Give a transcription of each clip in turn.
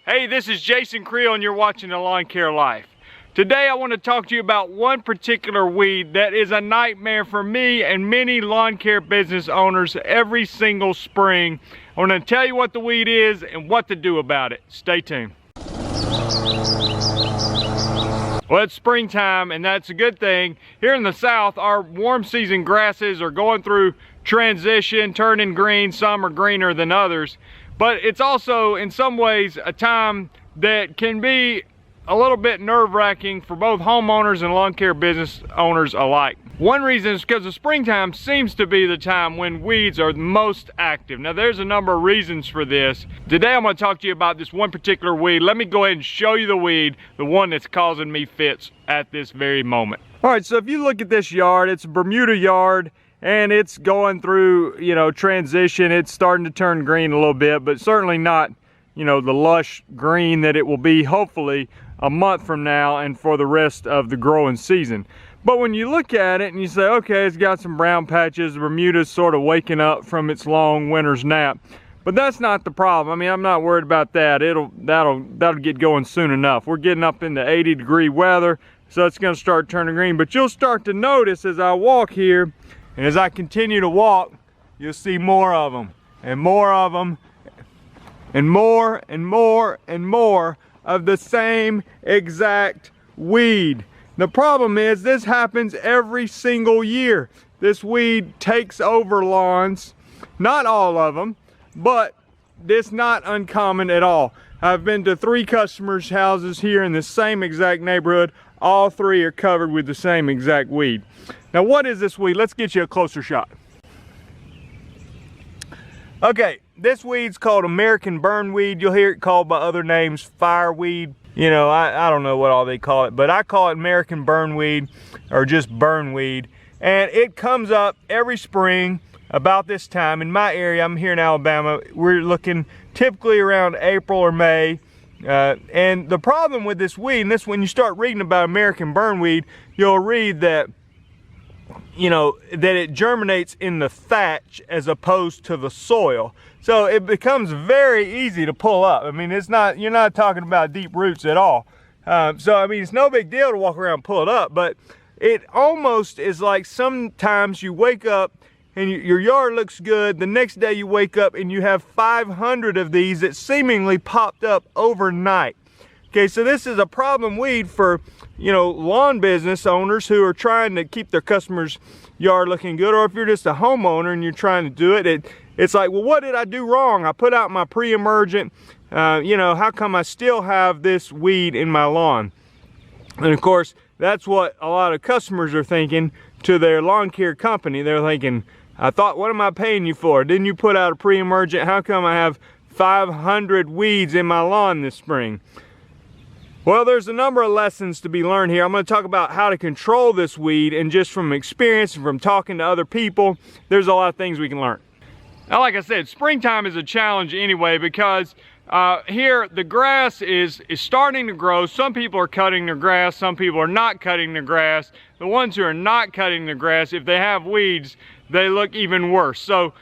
Hey, this is Jason Creel and you're watching The Lawn Care Life. Today I want to talk to you about one particular weed that is a nightmare for me and many lawn care business owners every single spring. I want to tell you what the weed is and what to do about it. Stay tuned. Well, it's springtime and that's a good thing. Here in the South, our warm season grasses are going through transition, turning green. Some are greener than others. But it's also, in some ways, a time that can be a little bit nerve-wracking for both homeowners and lawn care business owners alike. One reason is because the springtime seems to be the time when weeds are most active. Now, there's a number of reasons for this. Today, I'm going to talk to you about this one particular weed. Let me go ahead and show you the weed, the one that's causing me fits at this very moment. All right, so if you look at this yard, it's a Bermuda yard. And it's going through, transition. It's starting to turn green a little bit, but certainly not, the lush green that it will be hopefully a month from now and for the rest of the growing season. But when you look at it and you say, okay, it's got some brown patches, Bermuda's sort of waking up from its long winter's nap. But that's not the problem. I mean, I'm not worried about that. That'll get going soon enough. We're getting up into 80-degree weather, so it's gonna start turning green. But you'll start to notice as I walk here, and as I continue to walk, you'll see more of them, and more of them, and more, and more, and more of the same exact weed. The problem is this happens every single year. This weed takes over lawns, not all of them, but it's not uncommon at all. I've been to 3 customers' houses here in the same exact neighborhood. All 3 are covered with the same exact weed. Now, what is this weed? Let's get you a closer shot. Okay, this weed's called American burnweed. You'll hear it called by other names, fireweed. I don't know what all they call it, but I call it American burnweed or just burnweed. And it comes up every spring about this time. In my area, I'm here in Alabama, we're looking typically around April or May. And the problem with this weed, and this when you start reading about American burnweed, you'll read that that it germinates in the thatch as opposed to the soil. So it becomes very easy to pull up. I mean, you're not talking about deep roots at all. So I mean, it's no big deal to walk around and pull it up, but it almost is like sometimes you wake up and your yard looks good. The next day you wake up and you have 500 of these that seemingly popped up overnight. Okay, so this is a problem weed for, lawn business owners who are trying to keep their customers' yard looking good, or if you're just a homeowner and you're trying to do it, it's like, well, what did I do wrong? I put out my pre-emergent, how come I still have this weed in my lawn? And of course, that's what a lot of customers are thinking to their lawn care company. They're thinking, I thought, what am I paying you for? Didn't you put out a pre-emergent? How come I have 500 weeds in my lawn this spring? Well, there's a number of lessons to be learned here. I'm going to talk about how to control this weed, and just from experience and from talking to other people, there's a lot of things we can learn. Now, like I said, springtime is a challenge anyway because here the grass is starting to grow. Some people are cutting their grass, some people are not cutting their grass. The ones who are not cutting the grass, if they have weeds, they look even worse. So,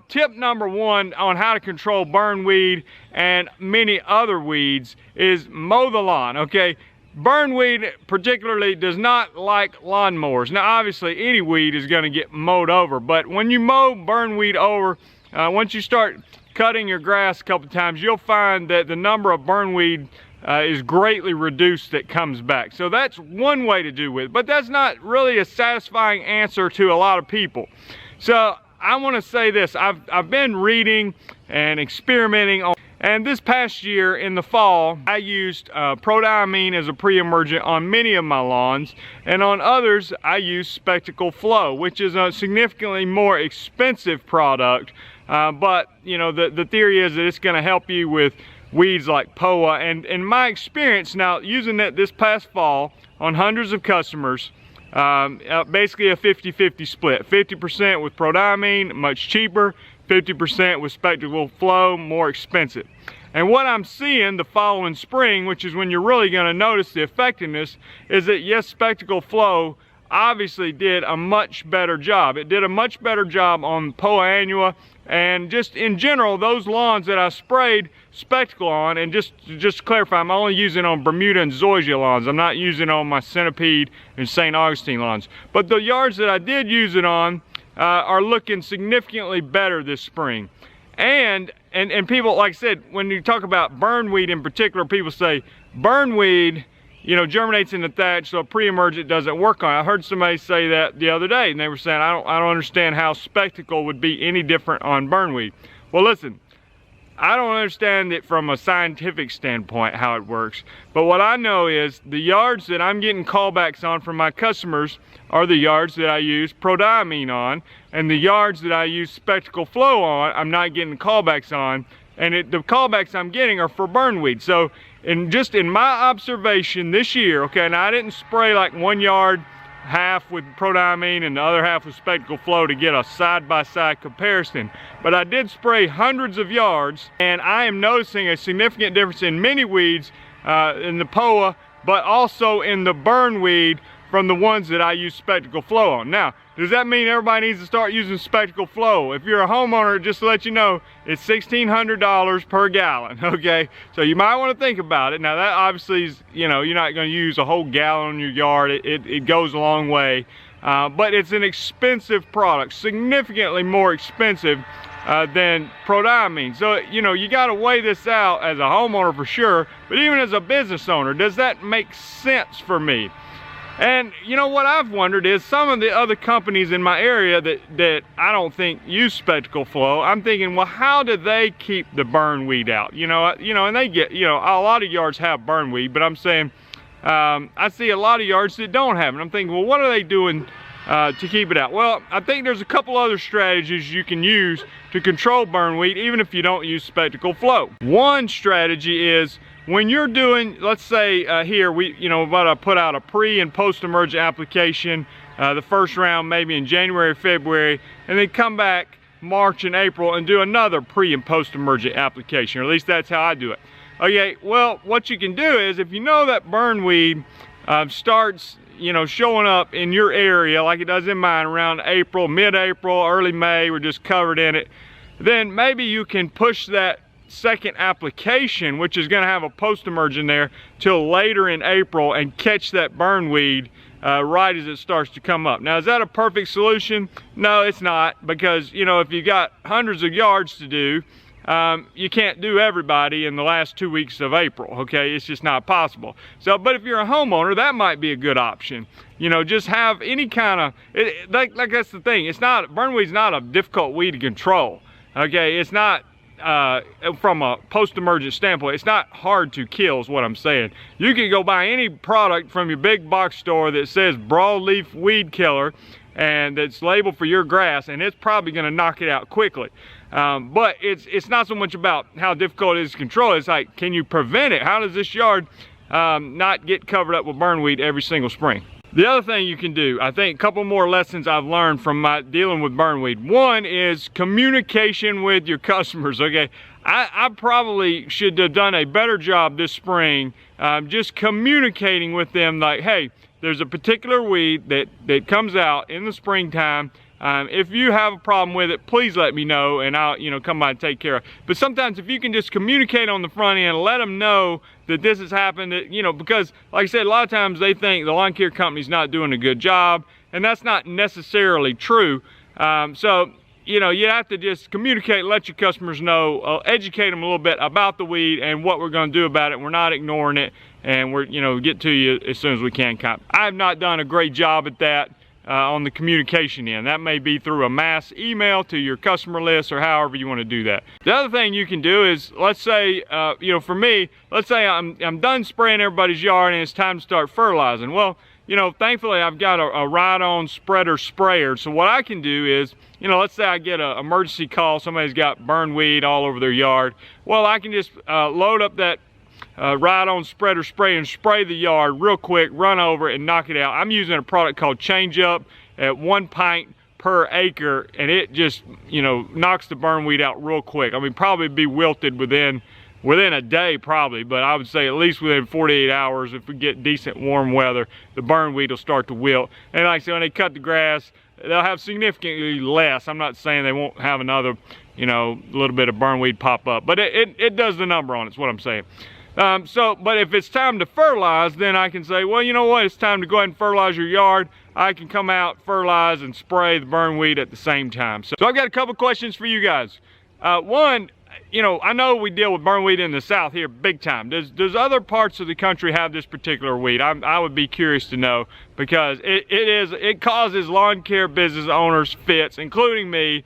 tip number 1 on how to control burnweed and many other weeds is mow the lawn, okay? Burnweed particularly does not like lawnmowers. Now, obviously, any weed is gonna get mowed over, but when you mow burnweed over, once you start cutting your grass a couple times, you'll find that the number of burnweed is greatly reduced that comes back. So that's one way to do it, but that's not really a satisfying answer to a lot of people. So I want to say this, I've been reading and experimenting on, and this past year in the fall, I used prodiamine as a pre-emergent on many of my lawns, and on others, I used Spectacle Flow, which is a significantly more expensive product, but the theory is that it's going to help you with weeds like POA. And in my experience now, using it this past fall on hundreds of customers, basically a 50-50 split. 50% with prodiamine, much cheaper, 50% with Spectacle Flow, more expensive. And what I'm seeing the following spring, which is when you're really going to notice the effectiveness, is that yes, Spectacle Flow obviously did a much better job. It did a much better job on Poa annua, and just in general, those lawns that I sprayed Spectacle on, and just to clarify, I'm only using on Bermuda and Zoysia lawns. I'm not using on my Centipede and St. Augustine lawns. But the yards that I did use it on are looking significantly better this spring. And people, like I said, when you talk about burnweed in particular, people say burnweed, you know, germinates in the thatch, so pre-emergent doesn't work on it. I heard somebody say that the other day, and they were saying, I don't understand how Spectacle would be any different on burnweed. Well, listen, I don't understand it from a scientific standpoint how it works, but what I know is the yards that I'm getting callbacks on from my customers are the yards that I use prodiamine on, and the yards that I use Spectacle Flow on, I'm not getting callbacks on, and the callbacks I'm getting are for burnweed. So, just in my observation this year, okay, and I didn't spray like 1 yard half with prodiamine and the other half with Spectacle Flow to get a side-by-side comparison, but I did spray hundreds of yards, and I am noticing a significant difference in many weeds in the Poa, but also in the burnweed from the ones that I use Spectacle Flow on. Now, does that mean everybody needs to start using Spectacle Flow? If you're a homeowner, just to let you know, it's $1,600 per gallon, okay? So you might want to think about it. Now that obviously is, you know, you're not going to use a whole gallon in your yard. It goes a long way, but it's an expensive product, significantly more expensive than prodiamine. So, you know, you got to weigh this out as a homeowner for sure, but even as a business owner, does that make sense for me? And you know what I've wondered is some of the other companies in my area that I don't think use Spectacle Flow, I'm thinking, well, how do they keep the burnweed out? You know, and they get, you know, a lot of yards have burnweed, but I'm saying, I see a lot of yards that don't have it. I'm thinking, well, what are they doing to keep it out? Well, I think there's a couple other strategies you can use to control burnweed, even if you don't use Spectacle Flow. One strategy is, when you're doing, let's say here, we put out a pre and post-emergent application, the first round maybe in January or February, and then come back March and April and do another pre and post-emergent application, or at least that's how I do it. Okay, well, what you can do is, if you know that burnweed starts, you know, showing up in your area like it does in mine around April, mid-April, early May, we're just covered in it, then maybe you can push that second application, which is going to have a post-emergent there, till later in April and catch that burnweed right as it starts to come up. Now, is that a perfect solution? No, it's not, because, you know, if you got hundreds of yards to do, you can't do everybody in the last 2 weeks of April, okay? It's just not possible. So, but if you're a homeowner, that might be a good option. You know, just have any kind of, like that's the thing, it's not, burnweed's not a difficult weed to control, okay? It's not, from a post-emergent standpoint, it's not hard to kill is what I'm saying. You can go buy any product from your big box store that says broadleaf weed killer and that's labeled for your grass, and it's probably going to knock it out quickly. But it's not so much about how difficult it is to control. It's like, can you prevent it? How does this yard not get covered up with burnweed every single spring? The other thing you can do, I think a couple more lessons I've learned from my dealing with burnweed. One is communication with your customers, okay? I probably should have done a better job this spring just communicating with them like, hey, there's a particular weed that comes out in the springtime. If you have a problem with it, please let me know and I'll, you know, come by and take care of it. But sometimes if you can just communicate on the front end, let them know that this has happened, that, you know, because like I said, a lot of times they think the lawn care company's not doing a good job, and that's not necessarily true. So, you know, you have to just communicate, let your customers know, educate them a little bit about the weed and what we're going to do about it. We're not ignoring it, and we're, you know, get to you as soon as we can. I have not done a great job at that. On the communication end. That may be through a mass email to your customer list or however you want to do that. The other thing you can do is, let's say, you know, for me, let's say I'm done spraying everybody's yard and it's time to start fertilizing. Well, you know, thankfully I've got a ride-on spreader sprayer. So what I can do is, you know, let's say I get an emergency call, somebody's got burnweed all over their yard. Well, I can just load up that ride-on spreader spray and spray the yard real quick, run over it and knock it out. I'm using a product called Change Up at 1 pint per acre, and it just, you know, knocks the burnweed out real quick. I mean, probably be wilted within within a day probably, but I would say at least within 48 hours, if we get decent warm weather, the burnweed will start to wilt. And like I said, when they cut the grass, they'll have significantly less. I'm not saying they won't have another, you know, little bit of burnweed pop up, but it does the number on it, is what I'm saying. But if it's time to fertilize, then I can say, well, you know what, it's time to go ahead and fertilize your yard. I can come out, fertilize, and spray the burnweed at the same time. So I've got a couple questions for you guys. One, you know, I know we deal with burnweed in the South here big time. Does other parts of the country have this particular weed? I would be curious to know, because it causes lawn care business owners fits, including me,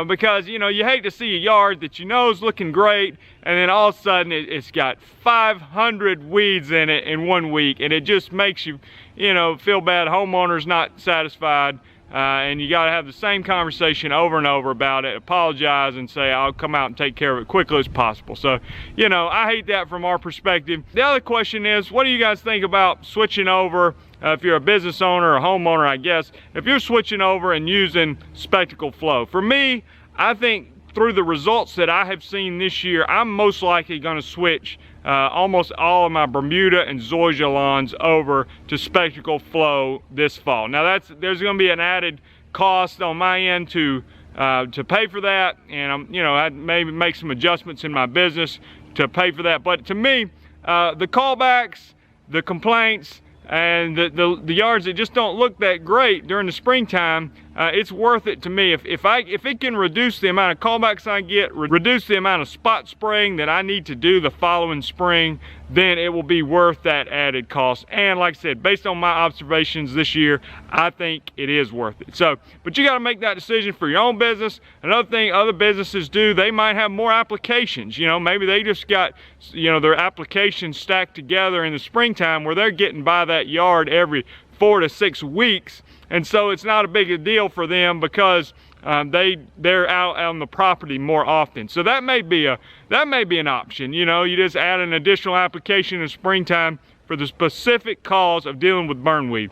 because, you know, you hate to see a yard that you know is looking great, and then all of a sudden it's got 500 weeds in it in 1 week, and it just makes you, you know, feel bad. Homeowners not satisfied. And you got to have the same conversation over and over about it, apologize, and say, I'll come out and take care of it quickly as possible. So, you know, I hate that from our perspective. The other question is, what do you guys think about switching over, if you're a business owner or a homeowner, I guess, if you're switching over and using spectacle flow? For me, I think through the results that I have seen this year, I'm most likely going to switch almost all of my Bermuda and Zoysia lawns over to spectacle flow this fall. Now there's going to be an added cost on my end to pay for that, and I'd maybe make some adjustments in my business to pay for that. But to me, the callbacks, the complaints, and the yards that just don't look that great during the springtime, it's worth it to me. If it can reduce the amount of callbacks I get, reduce the amount of spot spraying that I need to do the following spring, then it will be worth that added cost. And like I said, based on my observations this year, I think it is worth it. So, but you got to make that decision for your own business. Another thing other businesses do, they might have more applications. You know, maybe they just got, you know, their applications stacked together in the springtime where they're getting by that yard every 4 to 6 weeks, and so it's not a big a deal for them because they're out on the property more often. So that may be an option. You know, you just add an additional application in the springtime for the specific cause of dealing with burnweed.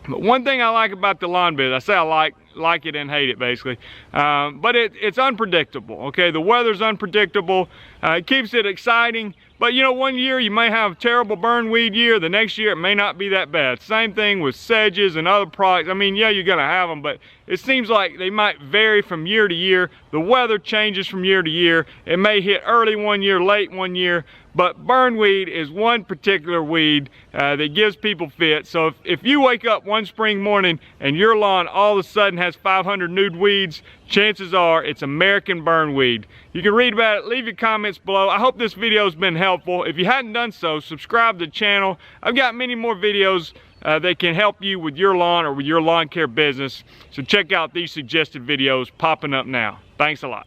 But one thing I like about the lawn business, I say I like it and hate it basically, but it's unpredictable. Okay, the weather's unpredictable. It keeps it exciting. But you know, one year you may have a terrible burnweed year, the next year it may not be that bad. Same thing with sedges and other products. I mean, yeah, you're gonna have them, but it seems like they might vary from year to year. The weather changes from year to year. It may hit early one year, late one year, but burnweed is one particular weed that gives people fits. So if you wake up one spring morning and your lawn all of a sudden has 500 nude weeds, chances are it's American burnweed. You can read about it, leave your comments below. I hope this video has been helpful. If you hadn't done so, subscribe to the channel. I've got many more videos that can help you with your lawn or with your lawn care business. So check out these suggested videos popping up now. Thanks a lot.